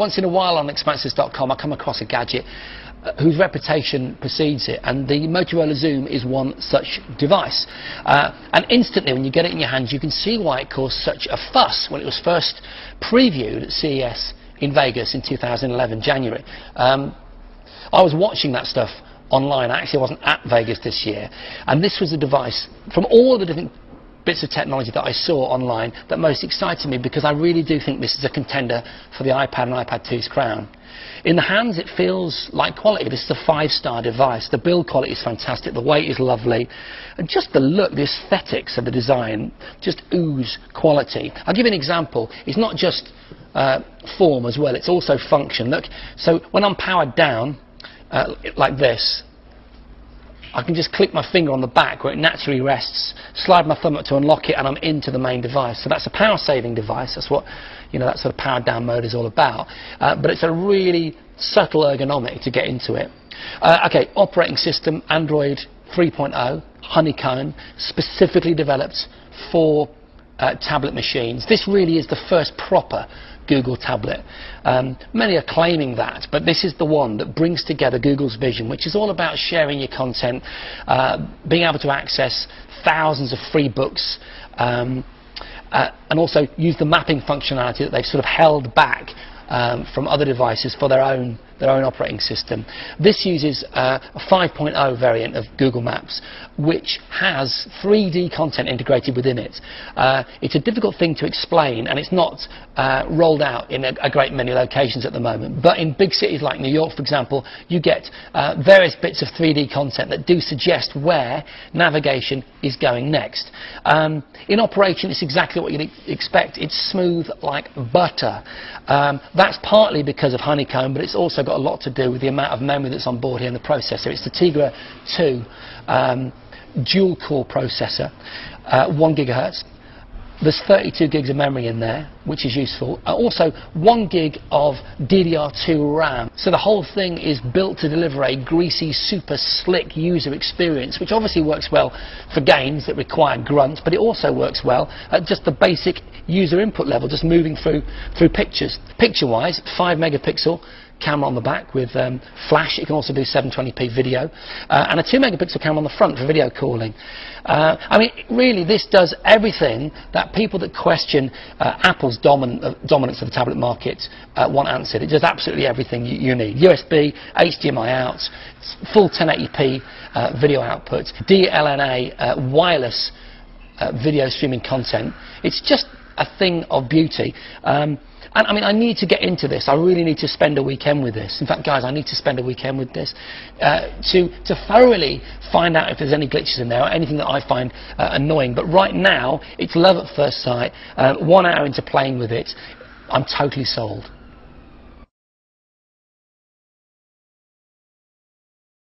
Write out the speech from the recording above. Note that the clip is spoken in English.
Once in a while on expanses.com I come across a gadget whose reputation precedes it, and the Motorola Xoom is one such device. And instantly when you get it in your hands you can see why it caused such a fuss when it was first previewed at CES in Vegas in 2011, January. I was watching that stuff online. I actually wasn't at Vegas this year, and this was a device from all the different bits of technology that I saw online that most excited me, because I really do think this is a contender for the iPad and iPad 2's crown. In the hands it feels like quality. This is a 5-star device. The build quality is fantastic, the weight is lovely, and just the look, the aesthetics of the design just ooze quality. I'll give you an example. It's not just form as well, it's also function. Look, so when I'm powered down like this, I can just click my finger on the back where it naturally rests, slide my thumb up to unlock it, and I'm into the main device. So that's a power saving device. That's what, you know, that sort of powered down mode is all about. But it's a really subtle ergonomic to get into it. Okay, operating system, Android 3.0, Honeycomb, specifically developed for tablet machines. This really is the first proper Google tablet. Many are claiming that, but this is the one that brings together Google's vision, which is all about sharing your content, being able to access thousands of free books, and also use the mapping functionality that they've sort of held back from other devices for their own operating system. This uses a 5.0 variant of Google Maps, which has 3D content integrated within it. It's a difficult thing to explain, and it's not rolled out in a great many locations at the moment. But in big cities like New York, for example, you get various bits of 3D content that do suggest where navigation is going next. In operation, it's exactly what you'd expect. It's smooth like butter. That's partly because of Honeycomb, but it's also got a lot to do with the amount of memory that's on board here in the processor. It's the Tegra 2 dual-core processor, 1 gigahertz. There's 32 gigs of memory in there, which is useful. Also 1 gig of DDR2 RAM. So the whole thing is built to deliver a greasy, super slick user experience, which obviously works well for games that require grunt, but it also works well at just the basic user input level, just moving through pictures. Picture-wise, 5 megapixel camera on the back with flash. It can also do 720p video, and a 2 megapixel camera on the front for video calling. I mean, really, this does everything that people that question Apple's dominance of the tablet market want answered. It does absolutely everything you need. USB, HDMI out, full 1080p video output, DLNA wireless video streaming content. It's just a thing of beauty. And I mean, I need to get into this. I really need to spend a weekend with this. In fact, guys, I need to spend a weekend with this to thoroughly find out if there's any glitches in there or anything that I find annoying. But right now, it's love at first sight. 1 hour into playing with it, I'm totally sold.